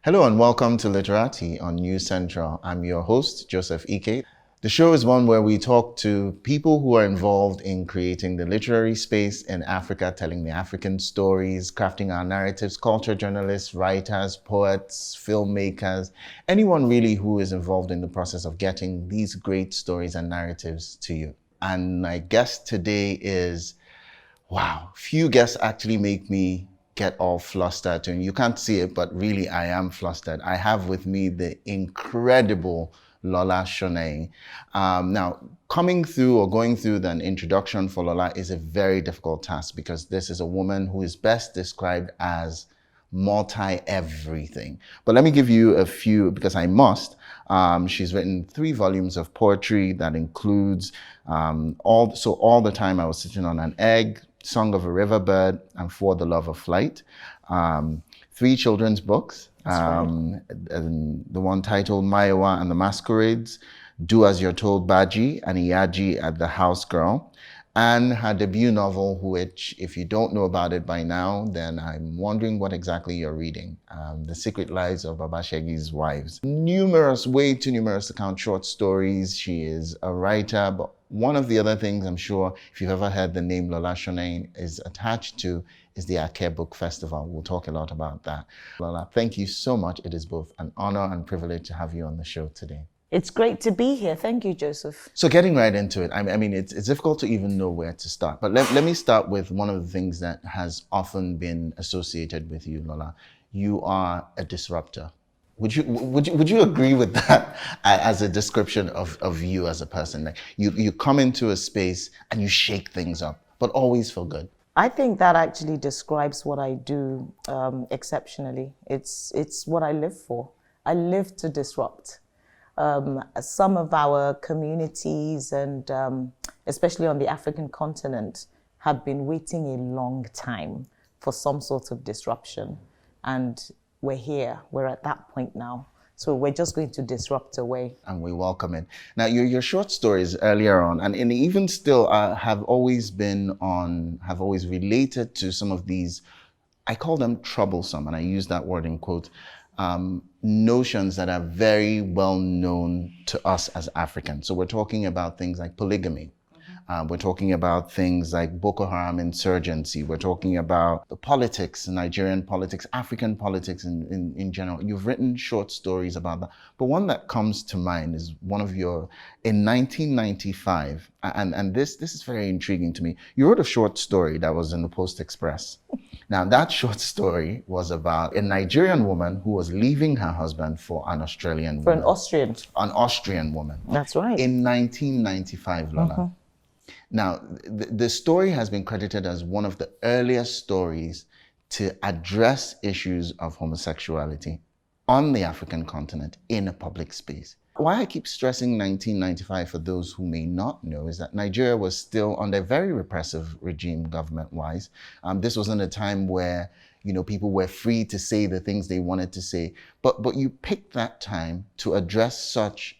Hello and welcome to Literati on News Central. I'm your host, Joseph Ike. The show is one where we talk to people who are involved in creating the literary space in Africa, telling the African stories, crafting our narratives, culture journalists, writers, poets, filmmakers, anyone really who is involved in the process of getting these great stories and narratives to you. And my guest today is, wow, few guests actually make me get all flustered. And you can't see it, but really I am flustered. I have with me the incredible Lola Shoneyin. Now, coming through or going through an introduction for Lola is a very difficult task because this is a woman who is best described as multi-everything. But let me give you a few, because I must. She's written 3 volumes of poetry that includes all the time I was sitting on an egg, Song of a Riverbird, and For the Love of Flight. 3 children's books. And the one titled Maiwa and the Masquerades, Do As You're Told Baji, and Iyaji at the House Girl. And her debut novel, which, if you don't know about it by now, then I'm wondering what exactly you're reading. The Secret Lives of Baba Shegi's Wives. Numerous, way too numerous to count, short stories. She is a writer, but one of the other things I'm sure, if you've ever heard the name Lola Shoneyin is attached to, is the Ake Book Festival. We'll talk a lot about that. Lola, thank you so much. It is both an honor and privilege to have you on the show today. It's great to be here. Thank you, Joseph. So getting right into it, I mean, it's difficult to even know where to start. But let me start with one of the things that has often been associated with you, Lola. You are a disruptor. Would you agree with that as a description of you as a person? Like you come into a space and you shake things up, but always for good. I think that actually describes what I do exceptionally. It's what I live for. I live to disrupt. Some of our communities and especially on the African continent have been waiting a long time for some sort of disruption. And we're here, we're at that point now. So we're just going to disrupt away. And we welcome it. Now, your short stories earlier on, and even still have always related to some of these, I call them troublesome, and I use that word in quotes, notions that are very well known to us as Africans. So we're talking about things like polygamy. We're talking about things like Boko Haram insurgency. We're talking about the politics, Nigerian politics, African politics in general. You've written short stories about that. But one that comes to mind is one of in 1995, and this is very intriguing to me. You wrote a short story that was in the Post Express. Now, that short story was about a Nigerian woman who was leaving her husband for an Australian woman. For an Austrian. An Austrian woman. That's right. In 1995, Lola. Now, the story has been credited as one of the earliest stories to address issues of homosexuality on the African continent in a public space. Why I keep stressing 1995 for those who may not know is that Nigeria was still under a very repressive regime government-wise. This wasn't a time where people were free to say the things they wanted to say. But you picked that time to address such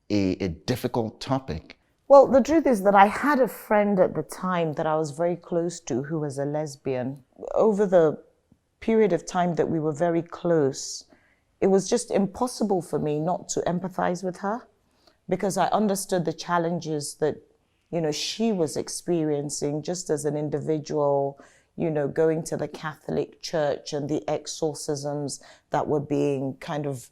a difficult topic. Well, the truth is that I had a friend at the time that I was very close to who was a lesbian. Over the period of time that we were very close, it was just impossible for me not to empathize with her because I understood the challenges that, she was experiencing just as an individual, going to the Catholic Church and the exorcisms that were being kind of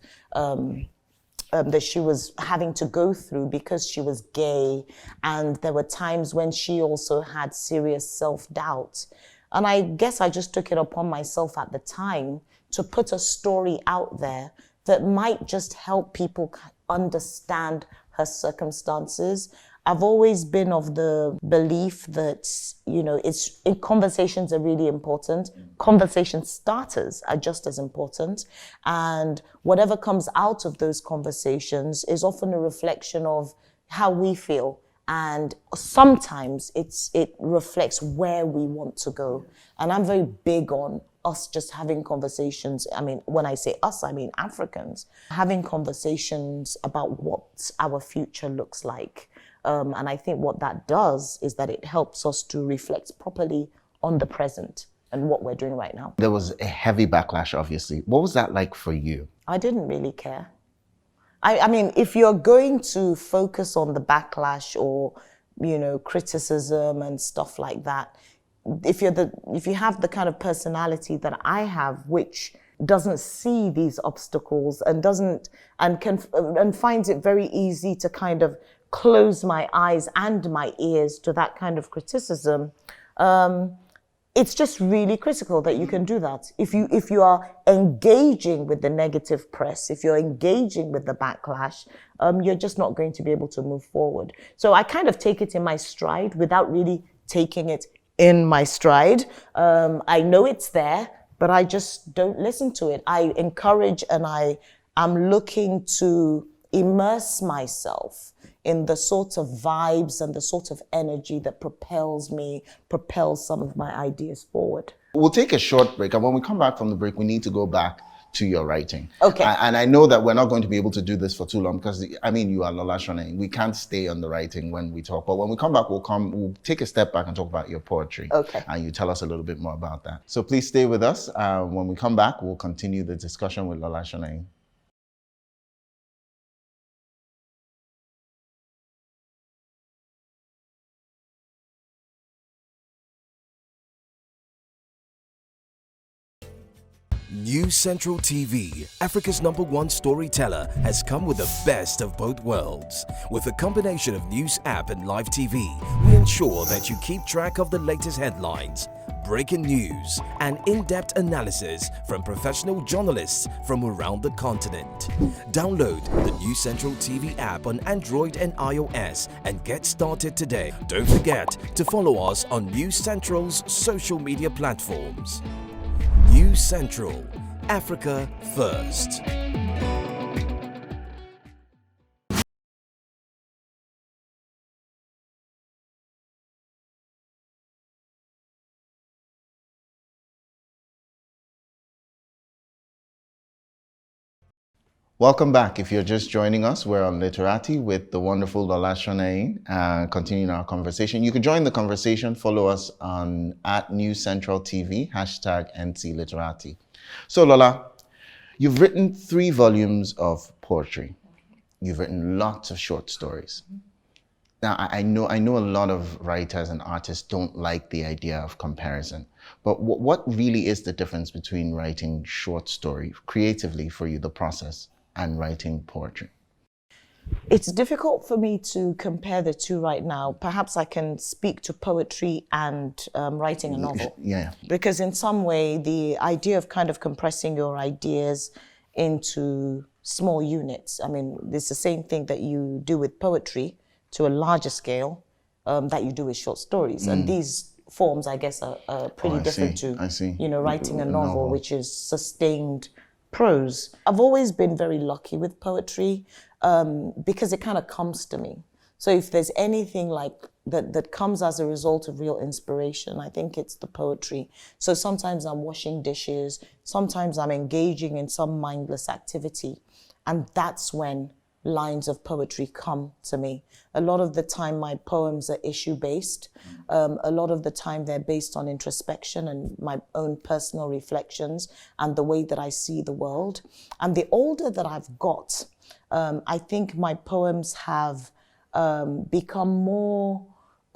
that she was having to go through because she was gay. And there were times when she also had serious self-doubt. And I guess I just took it upon myself at the time to put a story out there that might just help people understand her circumstances. I've always been of the belief that, conversations are really important. Conversation starters are just as important. And whatever comes out of those conversations is often a reflection of how we feel. And sometimes it reflects where we want to go. And I'm very big on us just having conversations. I mean, when I say us, I mean Africans. Having conversations about what our future looks like. And I think what that does is that it helps us to reflect properly on the present and what we're doing right now. There was a heavy backlash, obviously. What was that like for you? I didn't really care. I mean, if you're going to focus on the backlash or, criticism and stuff like that, if you have the kind of personality that I have, which doesn't see these obstacles and finds it very easy to kind of close my eyes and my ears to that kind of criticism, it's just really critical that you can do that. If you are engaging with the negative press, if you're engaging with the backlash, you're just not going to be able to move forward. So I kind of take it in my stride without really taking it in my stride. I know it's there, but I just don't listen to it. I encourage and I'm looking to immerse myself in the sort of vibes and the sort of energy that propels some of my ideas forward. We'll take a short break, and when we come back from the break, we need to go back to your writing. Okay. And I know that we're not going to be able to do this for too long because, you are Lola Shoneyin. We can't stay on the writing when we talk. But when we come back, we'll take a step back and talk about your poetry. Okay. And you tell us a little bit more about that. So please stay with us. When we come back, we'll continue the discussion with Lola Shoneyin. News Central TV, Africa's #1 storyteller, has come with the best of both worlds. With a combination of news app and live TV, we ensure that you keep track of the latest headlines, breaking news, and in-depth analysis from professional journalists from around the continent. Download the News Central TV app on Android and iOS and get started today. Don't forget to follow us on News Central's social media platforms. News Central, Africa First. Welcome back. If you're just joining us, we're on Literati with the wonderful Lola Shoneyin, continuing our conversation. You can join the conversation, follow us on @NewsCentralTV, #NCLiterati. So Lola, you've written 3 volumes of poetry. You've written lots of short stories. Now, I know a lot of writers and artists don't like the idea of comparison, but what really is the difference between writing short story creatively for you, the process, and writing poetry? It's difficult for me to compare the two right now. Perhaps I can speak to poetry and writing a novel. Yeah. Because in some way, the idea of kind of compressing your ideas into small units, I mean, it's the same thing that you do with poetry to a larger scale that you do with short stories. And these forms, I guess, are pretty different to, writing a novel, which is sustained prose. I've always been very lucky with poetry because it kind of comes to me. So if there's anything like that comes as a result of real inspiration, I think it's the poetry. So sometimes I'm washing dishes, sometimes I'm engaging in some mindless activity, and that's when lines of poetry come to me. A lot of the time my poems are issue-based. A lot of the time they're based on introspection and my own personal reflections and the way that I see the world. And the older that I've got, I think my poems have become more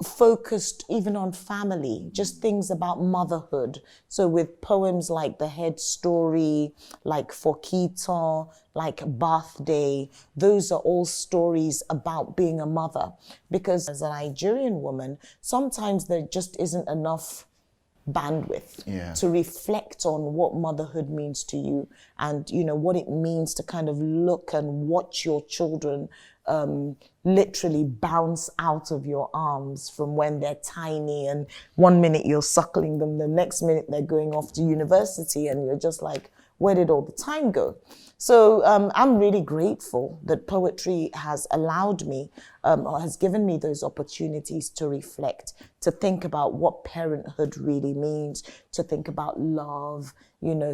focused even on family, just things about motherhood. So with poems like The Head Story, like Forkito, like Birthday, those are all stories about being a mother. Because as a Nigerian woman, sometimes there just isn't enough bandwidth to reflect on what motherhood means to you and what it means to kind of look and watch your children literally bounce out of your arms from when they're tiny, and one minute you're suckling them, the next minute they're going off to university, and you're just like, where did all the time go? So I'm really grateful that poetry has allowed me, or has given me those opportunities to reflect, to think about what parenthood really means, to think about love,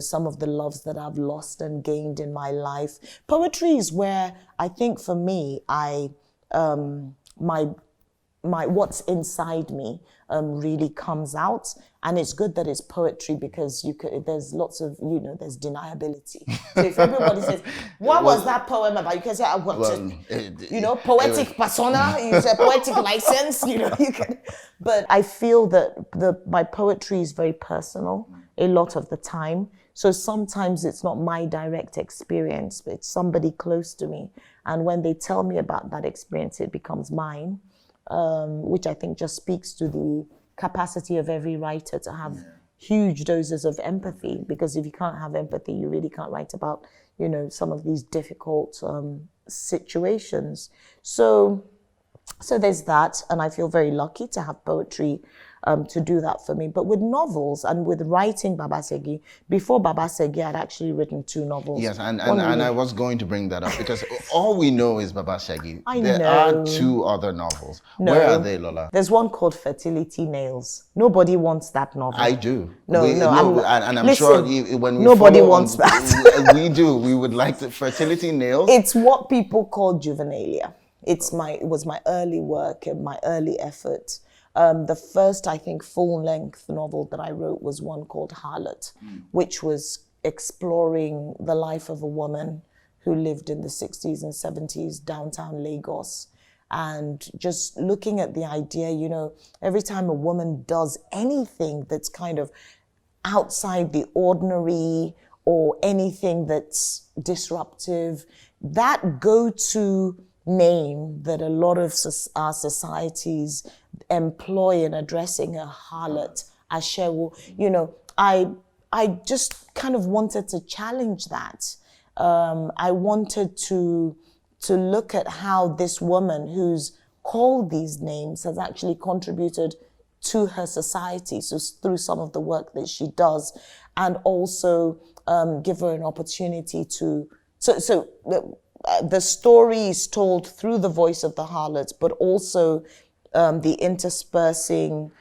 some of the loves that I've lost and gained in my life. Poetry is where I think for me, my what's inside me really comes out. And it's good that it's poetry because there's lots of, there's deniability. So if everybody says, what was that poem about? You can say, I want poetic persona, use a poetic license, you can. But I feel that my poetry is very personal a lot of the time. So sometimes it's not my direct experience, but it's somebody close to me. And when they tell me about that experience, it becomes mine. Which I think just speaks to the capacity of every writer to have huge doses of empathy, because if you can't have empathy, you really can't write about, some of these difficult situations. So there's that, and I feel very lucky to have poetry to do that for me. But with novels and with writing Babasegi, before Babasegi, I'd actually written 2 novels. Yes, and I was going to bring that up because all we know is Babasegi. There know. are 2 other novels. No. Where are they, Lola? There's one called Fertility Nails. Nobody wants that novel. I do. I'm listen, sure when we nobody wants that. We do. We would like to. Fertility Nails. It's what people call juvenilia. It was my early work and my early effort. The first, I think, full-length novel that I wrote was one called Harlot, which was exploring the life of a woman who lived in the 60s and 70s downtown Lagos. And just looking at the idea, every time a woman does anything that's kind of outside the ordinary or anything that's disruptive, that go-to name that a lot of our societies employ in addressing a harlot, ashewo, I just kind of wanted to challenge that. I wanted to look at how this woman who's called these names has actually contributed to her society, so through some of the work that she does, and also give her an opportunity to, the story is told through the voice of the harlot, but also the interspersing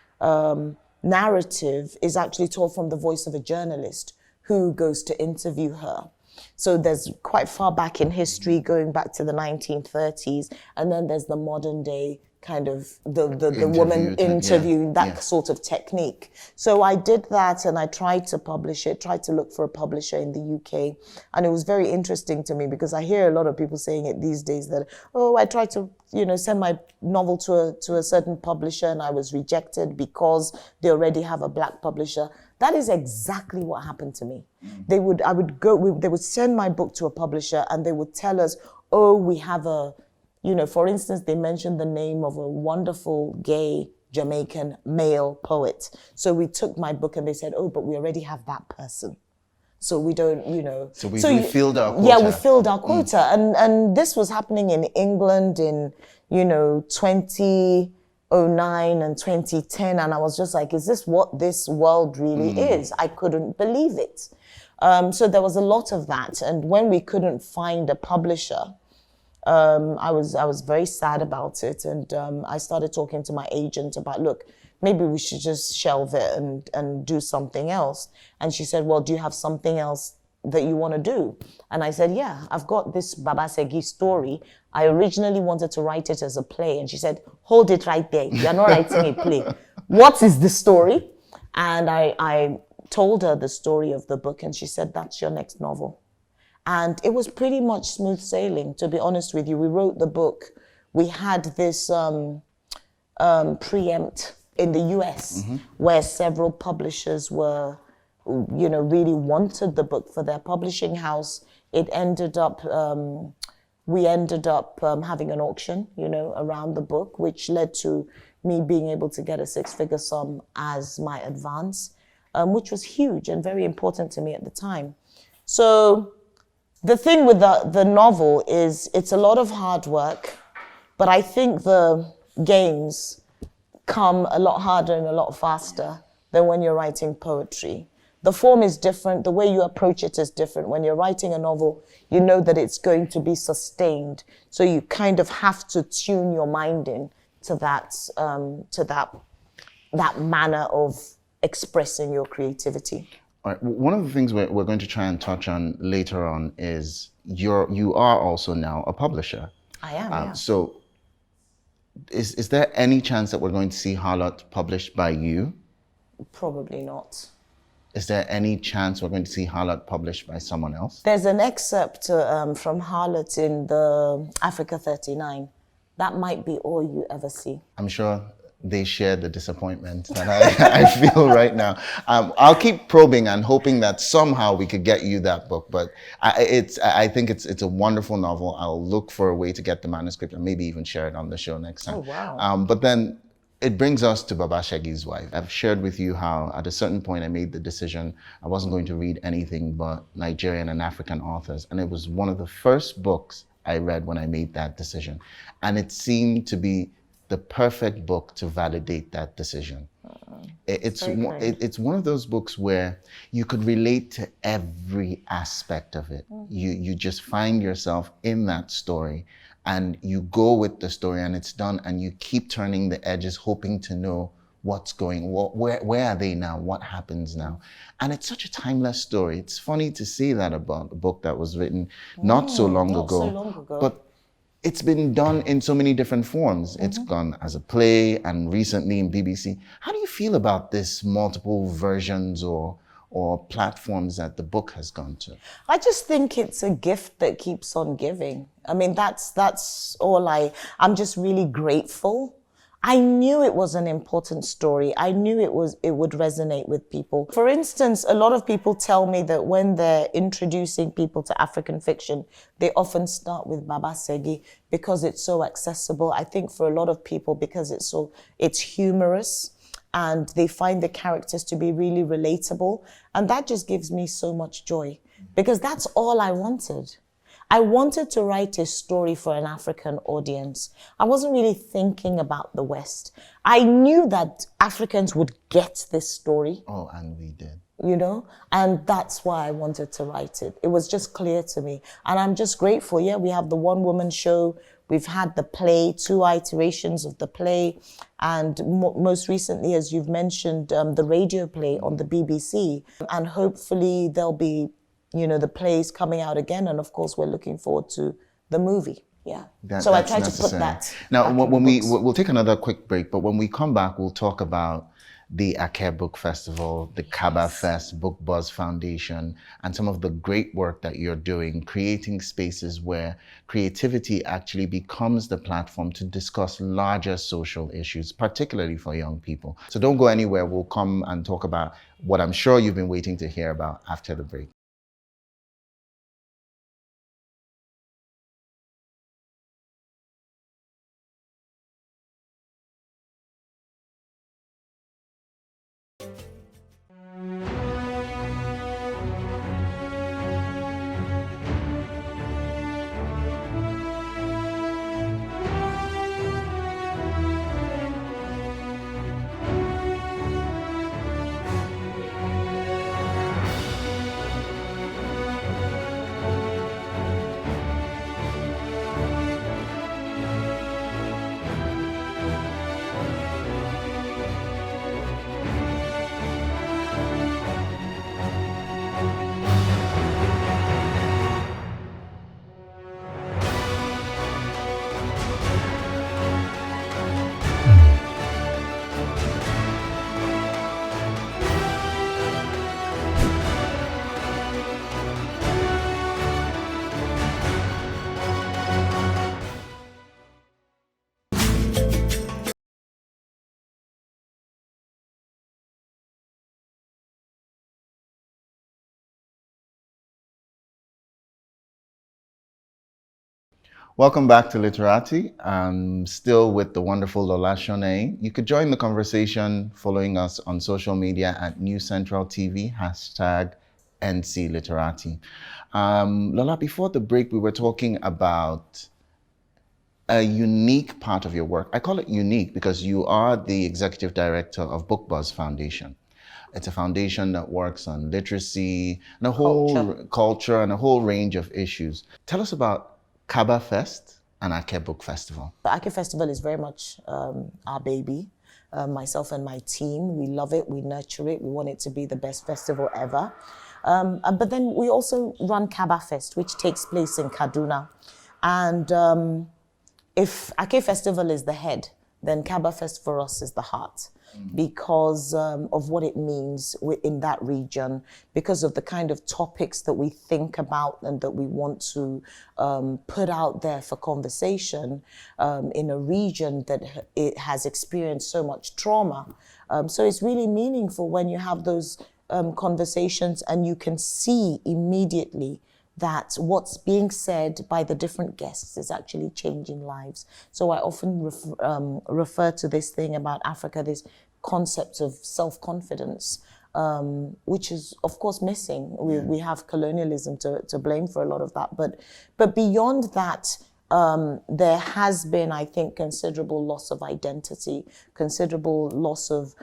narrative is actually told from the voice of a journalist who goes to interview her. So there's quite far back in history, going back to the 1930s, and then there's the modern day kind of the woman interviewing, that sort of technique. So I did that, and I tried to publish it, tried to look for a publisher in the UK. And it was very interesting to me because I hear a lot of people saying it these days that, I tried to, send my novel to a certain publisher and I was rejected because they already have a black publisher. That is exactly what happened to me. They would send my book to a publisher and they would tell us, we have for instance, they mentioned the name of a wonderful gay Jamaican male poet. So we took my book and they said, but we already have that person. So we don't, So we filled our quota. Yeah, we filled our quota. And this was happening in England in, 2009 and 2010. And I was just like, is this what this world really is? I couldn't believe it. So there was a lot of that. And when we couldn't find a publisher, I was very sad about it, and I started talking to my agent about, look, maybe we should just shelve it and do something else. And she said, well, do you have something else that you want to do? And I said, yeah, I've got this Babasegi story. I originally wanted to write it as a play. And she said, hold it right there. You're not writing a play. What is the story? And I told her the story of the book, and she said, that's your next novel. And it was pretty much smooth sailing, to be honest with you. We wrote the book. We had this preempt in the US where several publishers were, really wanted the book for their publishing house. It ended up, we ended up having an auction, around the book, which led to me being able to get a 6-figure sum as my advance, which was huge and very important to me at the time. So the thing with the novel is it's a lot of hard work, but I think the gains come a lot harder and a lot faster than when you're writing poetry. The form is different. The way you approach it is different. When you're writing a novel, you know that it's going to be sustained. So you kind of have to tune your mind in to that manner of expressing your creativity. All right. One of the things we're going to try and touch on later on is you are also now a publisher. I am, yeah. So Is there any chance that we're going to see Harlot published by you? Probably not. Is there any chance we're going to see Harlot published by someone else? There's an excerpt from Harlot in the Africa 39. That might be all you ever see. I'm sure they share the disappointment that I feel right now. I'll keep probing and hoping that somehow we could get you that book. But I think it's a wonderful novel. I'll look for a way to get the manuscript and maybe even share it on the show next time. Oh, wow. But then it brings us to Baba Shegi's wife. I've shared with you how at a certain point I made the decision I wasn't going to read anything but Nigerian and African authors. And it was one of the first books I read when I made that decision. And it seemed to be the perfect book to validate that decision. It's one of those books where you could relate to every aspect of it. You just find yourself in that story and you go with the story and it's done and you keep turning the edges hoping to know what's going, where are they now, what happens now. And it's such a timeless story. It's funny to see that about a book that was written not so long ago, but it's been done in so many different forms. It's gone as a play and recently in BBC. How do you feel about this multiple versions or platforms that the book has gone to? I just think it's a gift that keeps on giving. I mean, that's all I'm just really grateful. I knew it was an important story. I knew it would resonate with people. For instance, a lot of people tell me that when they're introducing people to African fiction, they often start with Baba Segi because it's so accessible. I think for a lot of people, because it's humorous and they find the characters to be really relatable. And that just gives me so much joy because that's all I wanted. I wanted to write a story for an African audience. I wasn't really thinking about the West. I knew that Africans would get this story. Oh, and we did. You know, and that's why I wanted to write it. It was just clear to me. And I'm just grateful. Yeah, we have the one-woman show. We've had the play, 2 iterations of the play. And most recently, as you've mentioned, the radio play on the BBC. And hopefully there'll be the plays coming out again. And of course, we're looking forward to the movie. Yeah. So I tried to put that. Now, we'll take another quick break, but when we come back, we'll talk about the Ake Book Festival, the Kaba Fest, Book Buzz Foundation, and some of the great work that you're doing, creating spaces where creativity actually becomes the platform to discuss larger social issues, particularly for young people. So don't go anywhere. We'll come and talk about what I'm sure you've been waiting to hear about after the break. Welcome back to Literati. I'm still with the wonderful Lola Shoneyin. You could join the conversation following us on social media at New Central TV, #NCLiterati. Lola, before the break, we were talking about a unique part of your work. I call it unique because you are the executive director of Book Buzz Foundation. It's a foundation that works on literacy and a whole culture and a whole range of issues. Tell us about Kaba Fest and Ake Book Festival. The Ake Festival is very much our baby. Myself and my team, we love it, we nurture it, we want it to be the best festival ever. But then we also run Kaba Fest, which takes place in Kaduna. And if Ake Festival is the head, then Kaba Fest for us is the heart, because of what it means in that region, because of the kind of topics that we think about and that we want to put out there for conversation in a region that it has experienced so much trauma. So it's really meaningful when you have those conversations and you can see immediately that what's being said by the different guests is actually changing lives. So I often refer to this thing about Africa, this concept of self-confidence, which is, of course, missing. We have colonialism to blame for a lot of that. But beyond that, there has been, I think, considerable loss of identity, considerable loss of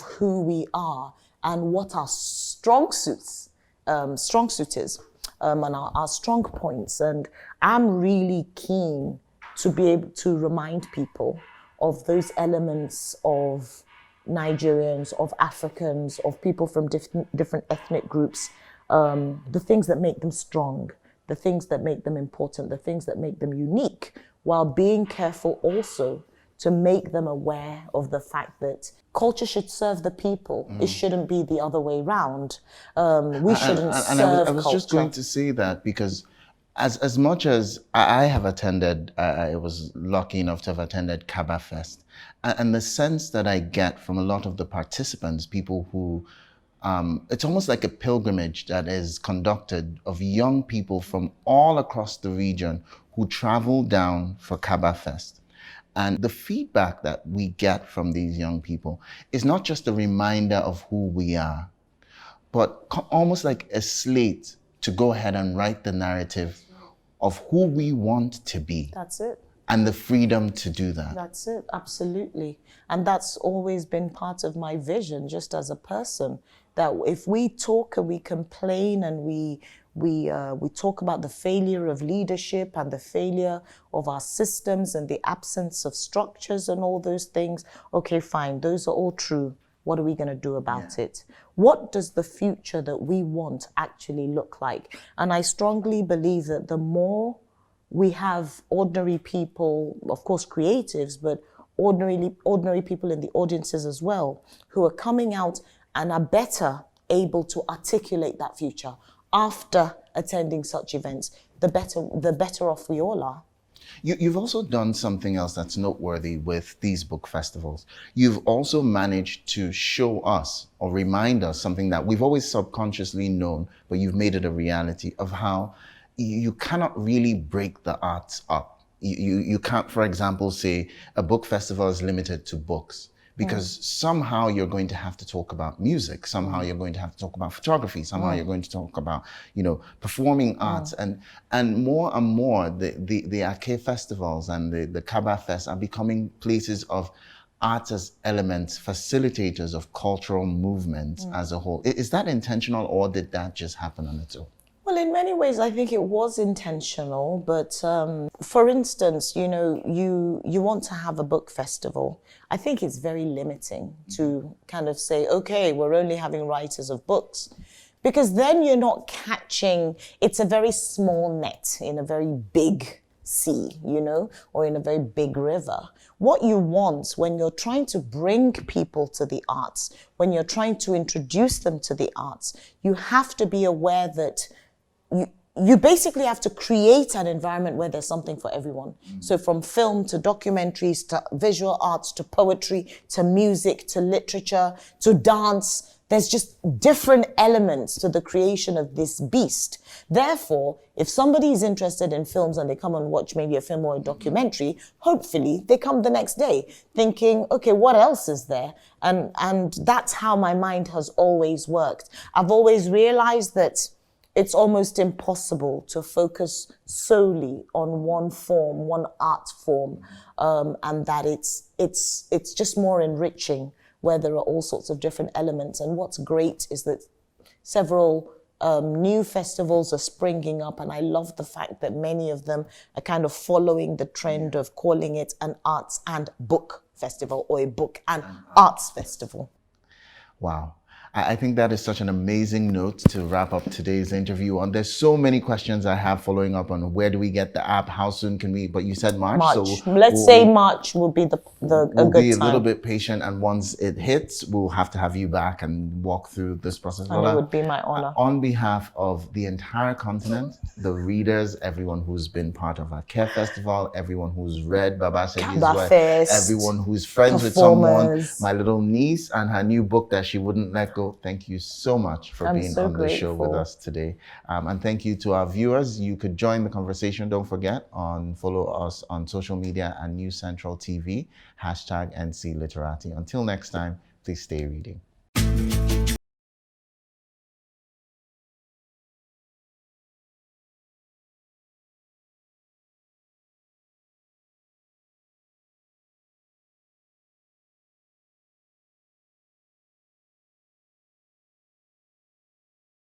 who we are and what our strong suit is. And our strong points. And I'm really keen to be able to remind people of those elements of Nigerians, of Africans, of people from different ethnic groups, the things that make them strong, the things that make them important, the things that make them unique, while being careful also to make them aware of the fact that culture should serve the people. It shouldn't be the other way around. We shouldn't serve I was culture. just going to say that because as much as I have attended, I was lucky enough to have attended Kaba Fest, and the sense that I get from a lot of the participants, people who, it's almost like a pilgrimage that is conducted of young people from all across the region who travel down for Kaba Fest. And the feedback that we get from these young people is not just a reminder of who we are, but almost like a slate to go ahead and write the narrative of who we want to be. That's it. And the freedom to do that. That's it, absolutely. And that's always been part of my vision, just as a person, that if we talk and we complain and we talk about the failure of leadership and the failure of our systems and the absence of structures and all those things, okay, fine, those are all true. What are we going to do about it? What does the future that we want actually look like? And I strongly believe that the more we have ordinary people, of course creatives, but ordinary people in the audiences as well, who are coming out and are better able to articulate that future after attending such events, the better off we all are. You've also done something else that's noteworthy with these book festivals. You've also managed to show us or remind us something that we've always subconsciously known, but you've made it a reality, of how you cannot really break the arts up. You can't, for example, say a book festival is limited to books. Because somehow you're going to have to talk about music, somehow you're going to have to talk about photography, somehow you're going to talk about, performing arts, and more the Ake festivals and the Kaba Fest are becoming places of art as elements, facilitators of cultural movement as a whole. Is that intentional, or did that just happen on its own? Well, in many ways, I think it was intentional. But for instance, you want to have a book festival. I think it's very limiting to kind of say, okay, we're only having writers of books. Because then you're not catching, it's a very small net in a very big sea, or in a very big river. What you want when you're trying to bring people to the arts, when you're trying to introduce them to the arts, you have to be aware that you basically have to create an environment where there's something for everyone. So from film to documentaries to visual arts to poetry to music to literature to dance, there's just different elements to the creation of this beast. Therefore, if somebody is interested in films and they come and watch maybe a film or a documentary, hopefully they come the next day thinking, okay, what else is there? And that's how my mind has always worked. I've always realized that it's almost impossible to focus solely on one form, one art form, and that it's just more enriching where there are all sorts of different elements. And what's great is that several new festivals are springing up, and I love the fact that many of them are kind of following the trend of calling it an arts and book festival or a book and arts festival. Wow. I think that is such an amazing note to wrap up today's interview on. There's so many questions I have following up on where do we get the app, how soon can we, but you said March. March. So Let's say March will be a we'll good be a time. little bit patient, and once it hits, we'll have to have you back and walk through this process. And it would be my honor. On behalf of the entire continent, the readers, everyone who's been part of our Care Festival, everyone who's read Baba Seji's work, everyone who's friends with someone, my little niece and her new book that she wouldn't let go. Thank you so much for being on the show with us today. And thank you to our viewers. You could join the conversation. Don't forget follow us on social media and News Central TV, #NC Literati. Until next time, please stay reading.